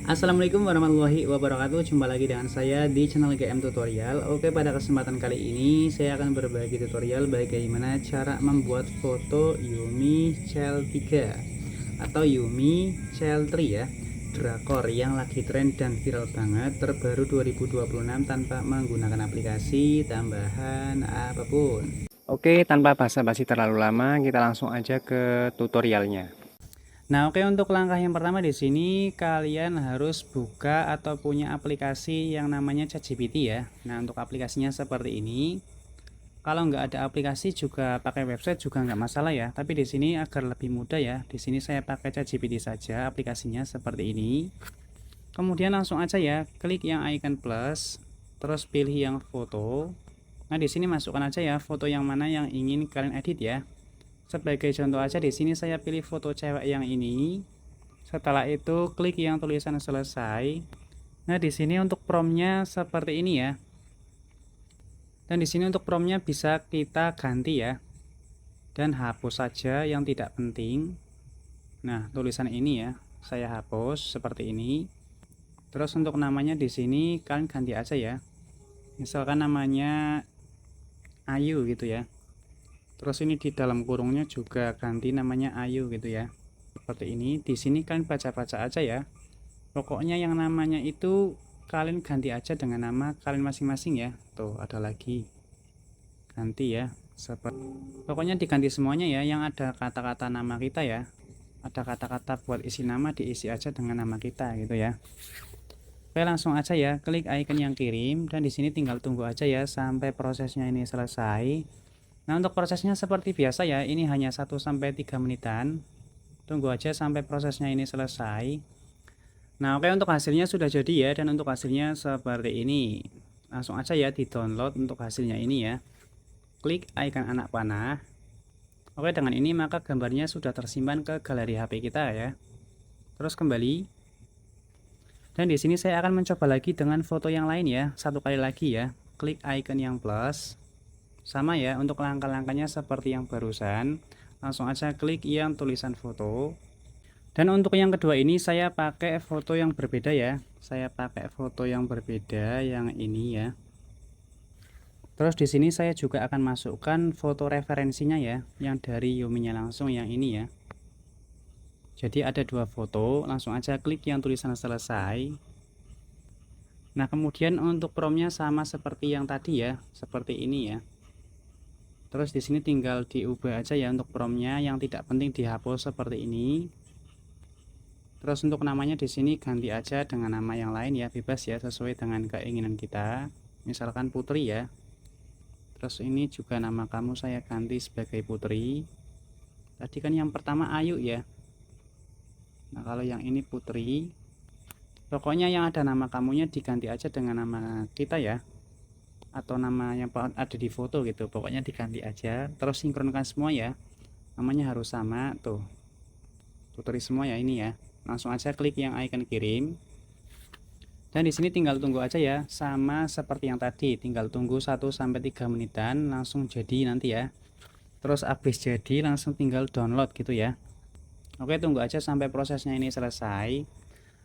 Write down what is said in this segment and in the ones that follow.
Assalamualaikum warahmatullahi wabarakatuh. Jumpa lagi dengan saya di channel GM Tutorial. Oke, pada kesempatan kali ini saya akan berbagi tutorial bagaimana cara membuat foto Yumi Child 3 atau Yumi Child 3 ya, drakor yang lagi tren dan viral banget, terbaru 2026 tanpa menggunakan aplikasi tambahan apapun. Oke, tanpa basa-basi terlalu lama, kita langsung aja ke tutorialnya. Nah, oke, untuk langkah yang pertama di sini kalian harus buka atau punya aplikasi yang namanya ChatGPT ya. Nah, untuk aplikasinya seperti ini. Kalau nggak ada aplikasi juga pakai website juga nggak masalah ya. Tapi di sini agar lebih mudah ya. Di sini saya pakai ChatGPT saja, aplikasinya seperti ini. Kemudian langsung aja ya, klik yang icon plus, terus pilih yang foto. Nah, di sini masukkan aja ya foto yang mana yang ingin kalian edit ya. Sebagai contoh aja di sini saya pilih foto cewek yang ini. Setelah itu klik yang tulisan selesai. Nah, di sini untuk promptnya seperti ini ya. Dan di sini untuk promptnya bisa kita ganti ya. Dan hapus saja yang tidak penting. Nah, tulisan ini ya, saya hapus seperti ini. Terus untuk namanya di sini kalian ganti aja ya. Misalkan namanya Ayu gitu ya. Terus ini di dalam kurungnya juga ganti namanya Ayu gitu ya. Seperti ini. Di sini kalian baca-baca aja ya. Pokoknya yang namanya itu kalian ganti aja dengan nama kalian masing-masing ya. Tuh, ada lagi. Ganti ya. Pokoknya diganti semuanya ya, yang ada kata-kata nama kita ya. Ada kata-kata buat isi nama, diisi aja dengan nama kita gitu ya. Oke, langsung aja ya, klik icon yang kirim dan di sini tinggal tunggu aja ya sampai prosesnya ini selesai. Nah, untuk prosesnya seperti biasa ya, ini hanya 1-3 menitan. Tunggu aja sampai prosesnya ini selesai. Nah, oke, untuk hasilnya sudah jadi ya, dan untuk hasilnya seperti ini. Langsung aja ya di download untuk hasilnya ini ya. Klik icon anak panah. Oke, dengan ini maka gambarnya sudah tersimpan ke galeri HP kita ya. Terus kembali. Dan di sini saya akan mencoba lagi dengan foto yang lain ya, satu kali lagi ya. Klik icon yang plus. Sama ya, untuk langkah-langkahnya seperti yang barusan. Langsung aja klik yang tulisan foto. Dan untuk yang kedua ini saya pakai foto yang berbeda ya. Saya pakai foto yang berbeda yang ini ya. Terus di sini saya juga akan masukkan foto referensinya ya, yang dari Yuminya langsung yang ini ya. Jadi ada dua foto, langsung aja klik yang tulisan selesai. Nah, kemudian untuk promptnya sama seperti yang tadi ya, seperti ini ya. Terus di sini tinggal diubah aja ya untuk promptnya, yang tidak penting dihapus seperti ini. Terus untuk namanya di sini ganti aja dengan nama yang lain ya, bebas ya, sesuai dengan keinginan kita. Misalkan Putri ya. Terus ini juga nama kamu saya ganti sebagai Putri. Tadi kan yang pertama Ayu ya. Nah, kalau yang ini Putri. Pokoknya yang ada nama kamunya diganti aja dengan nama kita ya. Atau nama yang ada di foto gitu, pokoknya diganti aja. Terus sinkronkan semua ya, namanya harus sama tuh, Putri semua ya ini ya. Langsung aja klik yang icon kirim dan di sini tinggal tunggu aja ya, sama seperti yang tadi, tinggal tunggu 1-3 menitan langsung jadi nanti ya. Terus habis jadi langsung tinggal download gitu ya. Oke, tunggu aja sampai prosesnya ini selesai.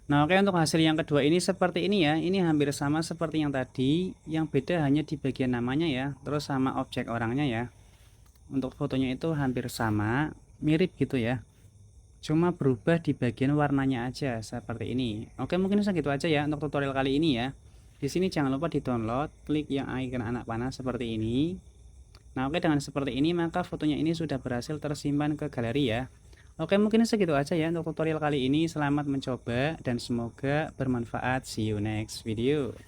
Nah, oke, untuk hasil yang kedua ini seperti ini ya. Ini hampir sama seperti yang tadi, yang beda hanya di bagian namanya ya, terus sama objek orangnya ya. Untuk fotonya itu hampir sama, mirip gitu ya. Cuma berubah di bagian warnanya aja seperti ini. Oke, mungkin segitu aja ya untuk tutorial kali ini ya. Di sini jangan lupa di-download, klik yang icon anak panah seperti ini. Nah, oke, dengan seperti ini maka fotonya ini sudah berhasil tersimpan ke galeri ya. Oke, mungkin segitu aja ya untuk tutorial kali ini. Selamat mencoba dan semoga bermanfaat. See you next video.